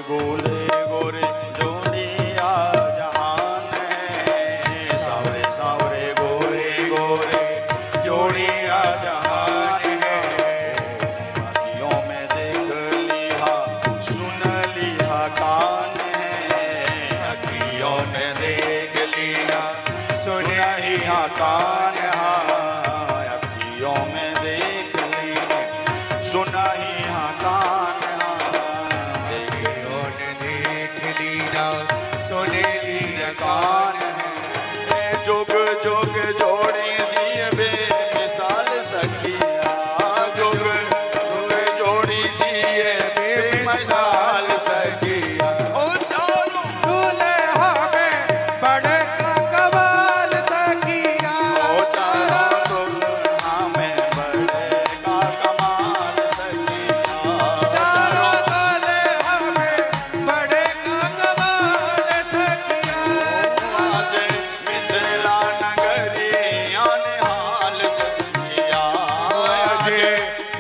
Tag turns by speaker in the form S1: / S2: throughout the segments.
S1: गोले गोरे जोड़िया जहान है, सावरे सावरे गोरे गोरे जोड़िया जहान है। अखियों में देख लिया सुन लिया कान है, अखियों में देख लिया सुन लिया कान है, अखियों में देख लिया सुन लिया कान। कान है जोग जोग जोड़ी जिए बेमिसाल सखिया, जोग जोग जोड़ी जिए बेमिसाल सखिया।
S2: ओ चारों दूल्हा में बड़े का कमाल सखिया,
S1: ओ चारों दूल्हा में बड़े का कमाल सखिया,
S2: चारों दूल्हा में बड़े का कमाल सखिया।
S1: आज मिथिला नगरिया निहाल सखिया, आज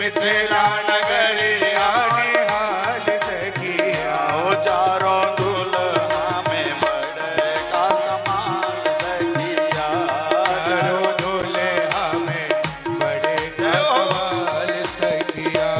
S2: मिथिला नगरिया निहाल सखिया।
S1: ओ चारों दुल्हा में बड़े का कमाल सखिया,
S2: चारों दूल्हा में बड़े का कमाल सखिया।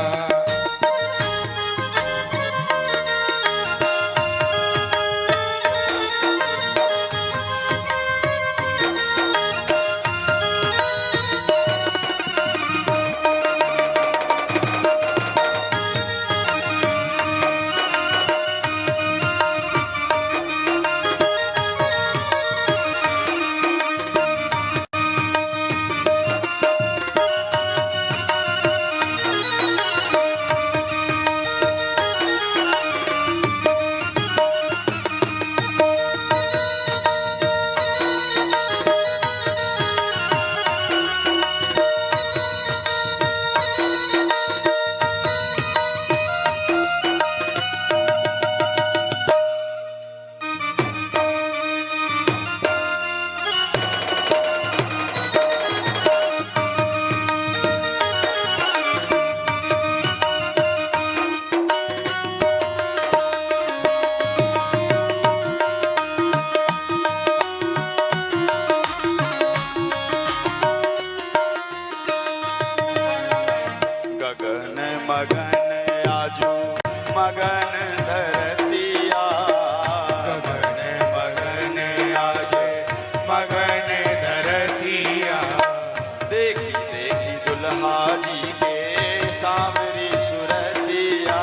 S1: गगन मगन आजू मगन धरतिया,
S2: गगन मगन आज मगन धरतिया।
S1: देखी देखी दुल्हा जी के सांवरी सुरतिया,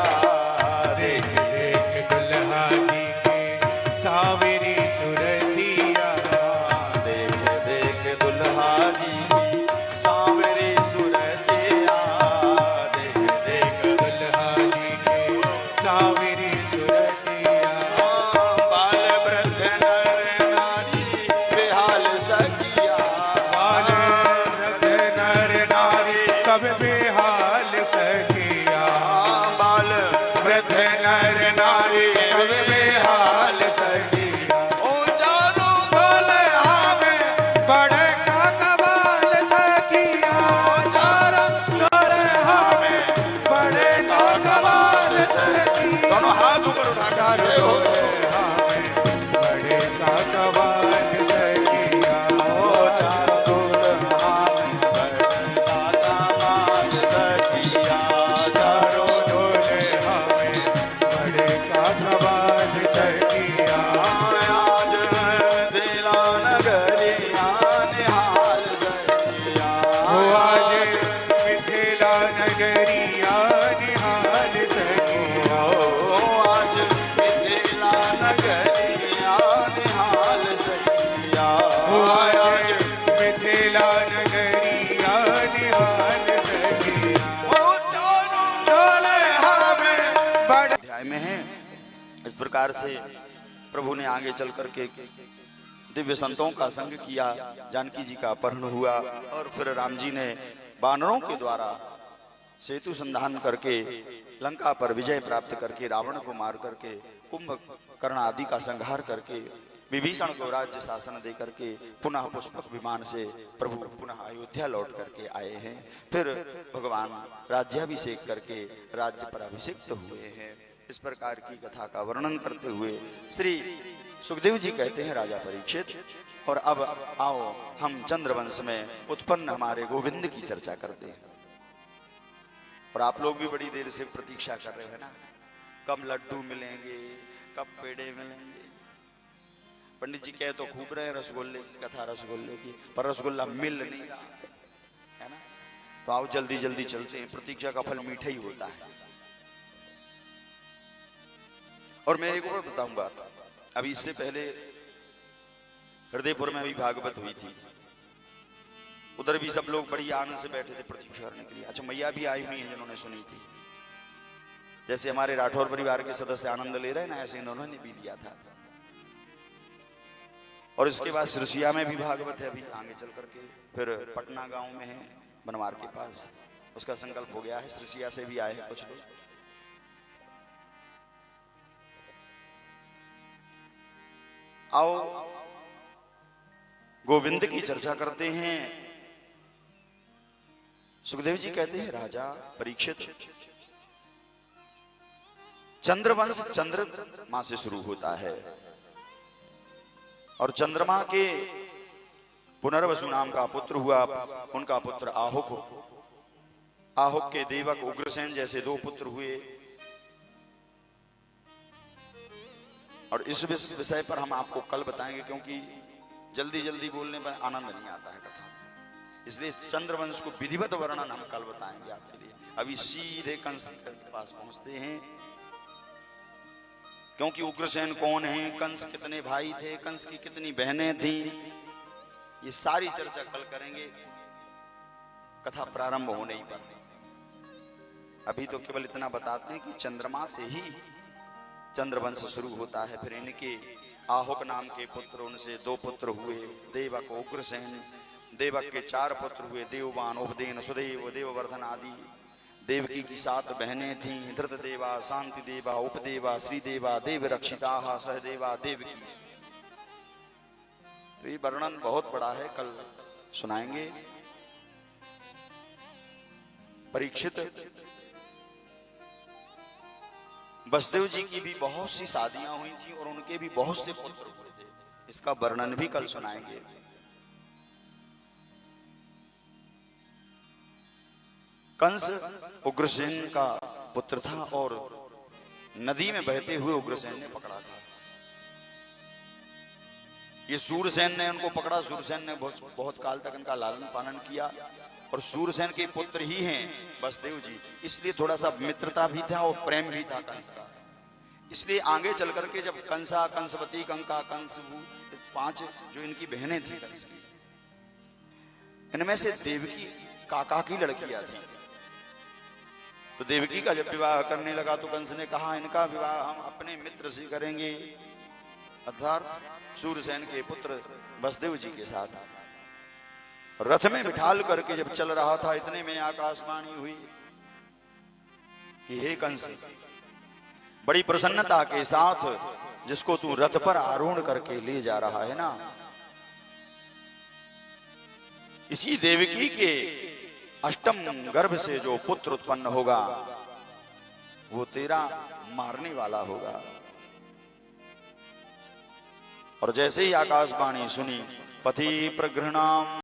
S2: देख देख दुल्हा जी के सावरी सुरतिया।
S1: देख देख दुल्हा जी की सांवरी सुरतिया, देख देख
S2: दुल्हा जी के सावरी सुरतिया।
S1: बाल वृद्ध नर नारी बेहाल सखिया,
S2: बाल वृद्ध नर नारी सब बेहाल सखिया।
S1: बाल
S2: वृद्ध नर नारी सब बेहाल सखिया। ओ चारों दुल्हा में बड़े का कमाल सखिया, चारों दुल्हा में बड़े का कमाल सखिया।
S1: दोनों हाथ ऊपर उठा
S2: चारों दुल्हा में बड़े का कमाल सखिया।
S1: ओ चारों दुल्हा में बड़े का कमाल सखिया,
S2: चारों दुल्हा में बड़े का कमाल सखिया।
S1: आज दिला नगरिया निहाल सखिया,
S2: ओ आज मिथिला नगरिया निहाल सखिया।
S1: ओ आज मिथिला नगरिया निहाल सखिया,
S2: ओ आज मिथिला नगरिया निहाल सखिया। ओ चारों दुल्हा में बड़े
S1: अध्याय में है। इस प्रकार से प्रभु ने आगे चल करके दिव्य संतों का संग किया, जानकी जी का अपहरण हुआ और फिर राम जी ने वानरों के द्वारा सेतु संधान करके लंका पर विजय प्राप्त करके रावण को मार करके कुंभकर्ण आदि का संहार करके विभीषण को राज्य शासन दे करके पुनः पुष्पक विमान से प्रभु पुनः अयोध्या लौट करके आए हैं। फिर भगवान राज्याभिषेक करके राज्य पर अभिषिक्त हुए हैं। इस प्रकार की कथा का वर्णन करते हुए श्री सुखदेव जी कहते हैं राजा परीक्षित, और अब आओ हम चंद्रवंश में उत्पन्न हमारे गोविंद की चर्चा करते हैं। और आप लोग भी बड़ी देर से प्रतीक्षा कर रहे हैं ना, कब लड्डू मिलेंगे, कब पेड़े मिलेंगे। पंडित जी कह तो खूब रहे रसगुल्ले की कथा, रसगुल्ले की, पर रसगुल्ला मिल नहीं रहा है ना। तो आओ जल्दी जल्दी चलते हैं, प्रतीक्षा का फल मीठा ही होता है। और मैं एक और बताऊंगा, अभी इससे पहले हृदयपुर में अभी भागवत हुई थी, उधर भी सब लोग बड़ी आनंद से बैठे थे प्रतीक्षा करने के लिए। अच्छा, मैया भी आई हुई हैं जिन्होंने सुनी थी, जैसे हमारे राठौर परिवार के सदस्य आनंद ले रहे हैं ना, ऐसे इन्होंने भी लिया था। और इसके बाद सिरसिया में भी भागवत है अभी आगे चल करके, फिर पटना गांव में है बनवार के पास, उसका संकल्प हो गया है। सिरसिया से भी आए हैं कुछ लोग। आओ गोविंद की चर्चा करते हैं। सुखदेव जी कहते हैं राजा परीक्षित, चंद्रवंश चंद्रमा से शुरू होता है, और चंद्रमा के पुनर्वसु नाम का पुत्र हुआ, उनका पुत्र आहुक, आहुक के देवक उग्रसेन जैसे 2 पुत्र हुए। और इस विषय पर हम आपको कल बताएंगे, क्योंकि जल्दी जल्दी बोलने पर आनंद नहीं आता है कथा में, इसलिए चंद्रवंश को विधिवत वर्णन हम कल बताएंगे आपके लिए। अभी सीधे कंस के पास पहुंचते हैं, क्योंकि उग्रसेन कौन है, कंस कितने भाई थे, कंस की कितनी बहनें थी, ये सारी चर्चा कल करेंगे कथा प्रारंभ होने ही पर। अभी तो केवल इतना बताते हैं कि चंद्रमा से ही चंद्रवंश शुरू होता है। फिर इनके आहुक नाम के पुत्र, उनसे 2 पुत्र हुए, देवक उग्रसेन। देवक के 4 पुत्र हुए, देववान, उपदेन, सुदेव, देववर्धन आदि। देवकी की 7 बहनें थीं, धृतदेवा, शांति देवा, उपदेवा, श्रीदेवा, देवरक्षिता, सहदेवा, देवकी। तो ये वर्णन बहुत बड़ा है, कल सुनाएंगे। परीक्षित, वसुदेव जी की भी बहुत सी शादियां हुई थी और उनके भी बहुत से पुत्र हुए थे, इसका वर्णन भी कल सुनाएंगे। कंस उग्रसेन का पुत्र था और नदी में बहते हुए उग्रसेन ने पकड़ा था। ये सूरसेन ने उनको पकड़ा। सूरसेन ने बहुत काल तक इनका लालन पालन किया, और सूरसेन के पुत्र ही हैं वसुदेव जी, इसलिए थोड़ा सा मित्रता भी था और प्रेम भी था कंस का। इसलिए आगे चल करके जब कंसा, कंसवती, कंका, कंसभू, 5 जो इनकी बहनें थी कंस की, इनमें से देवकी काका की लड़कियां थी। तो देवकी का जब विवाह करने लगा तो कंस ने कहा इनका विवाह हम अपने मित्र से करेंगे, अर्थात सूरसेन के पुत्र वसुदेव जी के साथ। रथ में बिठाल करके जब चल रहा था, इतने में आकाशवाणी हुई कि हे कंस, बड़ी प्रसन्नता के साथ जिसको तू रथ पर आरूढ़ करके ले जा रहा है ना, इसी देवकी के अष्टम गर्भ से जो पुत्र उत्पन्न होगा वो तेरा मारने वाला होगा। और जैसे ही आकाशवाणी सुनी, पति प्रगृहणाम